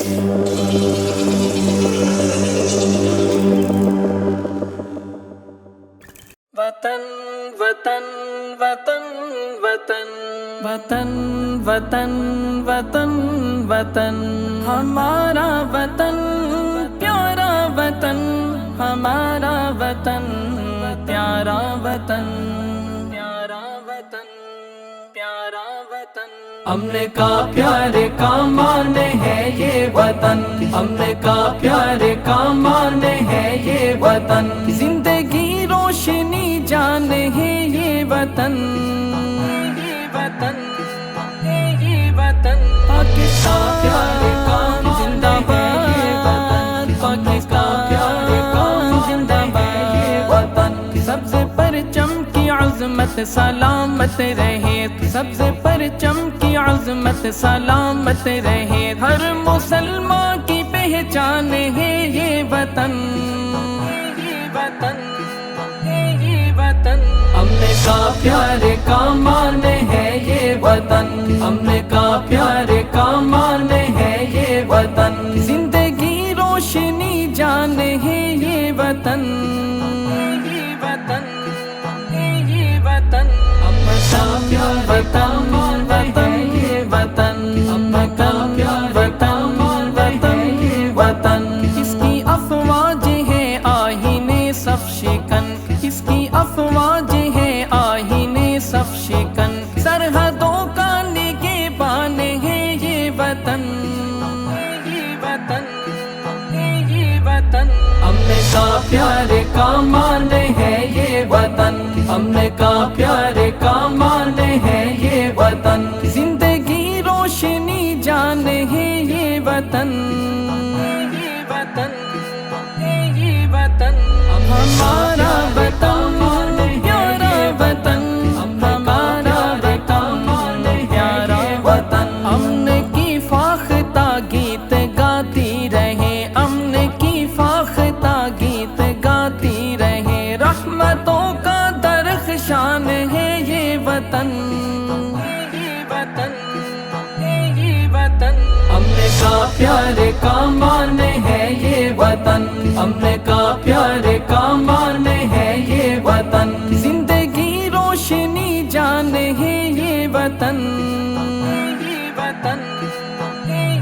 وطن وطن وطن وطن وطن وطن وطن وطن ہمارا وطن پیارا وطن، ہمارا وطن پیارا وطن، پیارا وطن، پیارا وطن۔ ہم نے کہا پیارے کا مانے ہے یہ وطن، ہم نے کہا پیارے کا مانے ہے یہ وطن، زندگی روشنی جان ہے یہ وطن، یہ وطن، یہ وطن۔ پاکستان پیارے کا زندہ باد، پاکستان پیارے کا زندہ باد، یہ وطن۔ سبز پرچم کی عظمت سلامت رہے، سبز پرچم کی عظمت سلامت رہے، ہر مسلمان کی پہچان ہے یہ وطن، یہ وطن، یہ وطن۔ ہم نے کہا پیارے کا مانے ہے یہ وطن، ہم نے کہا پیارے کا مانے ہے یہ وطن، زندگی روشنی جان ہے یہ وطن، یہ وطن، یہ وطن۔ وطن وطن یہ وطن، وطن وطن وطن یہ وطن۔ اس کی افواج ہے آہینے صف شکن، اس کی افواج ہے آہینے صف شکن، سرحدوں کا نگہبان ہے یہ وطن، یہ وطن، یہ وطن۔ ہم نے کہا پیارے کا مانے ہے یہ وطن، ہم نے کہا پیارے کا مانے ہے یہ وطن، زندگی روشنی جان ہے یہ وطن، یہ وطن، یہ وطن۔ ہمارا وطن پیارا وطن، ہمارا وطن پیارا وطن، امن کی فاختہ گیت گاتی رہے، امن کی فاختہ گیت گاتی رہے، رحمتوں کا درخشان ہے یہ وطن، یہ وطن، یہ وطن۔ ہم نے کہا پیارے کا مانے ہے یہ وطن، ہم نے کہا پیارے کا مانے ہے یہ وطن، زندگی روشنی جان ہے یہ وطن، یہ وطن،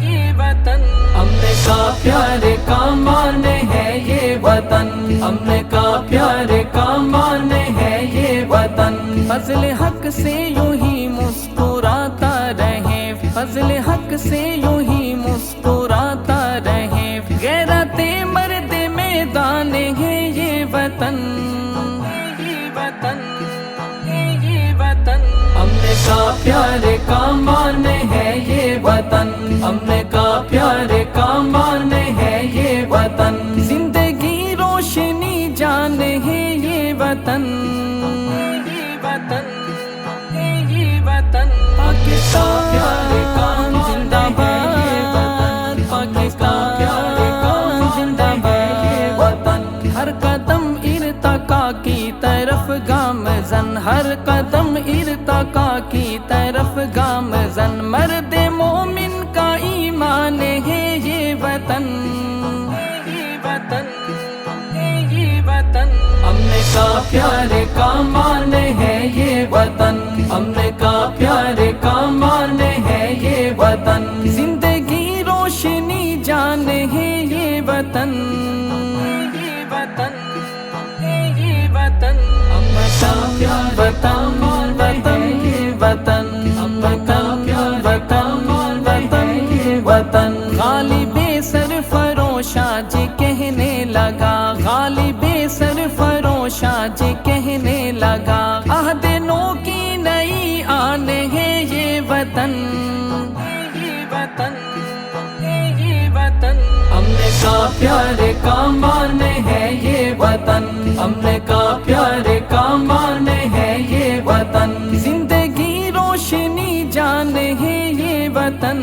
یہ وطن۔ ہم نے کہا پیارے کا مانے ہے یہ وطن، ہم نے کہا پیارے کا مانے ہے یہ وطن، فضل حق سے یوں ہی مسکراتا رہے، فضل حق سے یوں ہی مسکراتا رہے، غیرت مرد میدان ہے یہ وطن، یہ وطن، یہ وطن۔ ہم نے کہا پیارے کا مانے ہے یہ وطن، ہم نے کہا پیارے کا مانے ہے یہ وطن، زندگی روشنی جان ہے یہ وطن، یہ وطن، یہ وطن۔ پاکستان پیارے کا زندہ باد، پاکستان پیارے کا زندہ باد، یہ وطن۔ ہر قدم ارتقا کی طرف گامزن، ہر قدم ارتقا کی طرف گامزن، مرد مومن کا ایمان ہے یہ وطن، یہ وطن، یہ وطن۔ ہم نے کہا پیارے کا مانے ہے یہ وطن، ہم نے کہا پیارے کا مانے ہے یہ وطن، زندگی روشنی جان ہے یہ وطن، یہ وطن، یہ وطن۔ وطن وطن وطن یہ وطن، وطن وطن وطن یہ وطن۔ غالب سرفروشاں جی کہنے لگا، غالب سرفروشاں جی کہنے لگا، عہد نو کی نئی آن ہے یہ وطن، یہ وطن، یہ وطن۔ ہم نے کہا پیارے کا مانے ہے یہ وطن، ہم نے کہا پیارے کا مانے ہے یہ وطن، زندگی روشنی جان ہے یہ وطن۔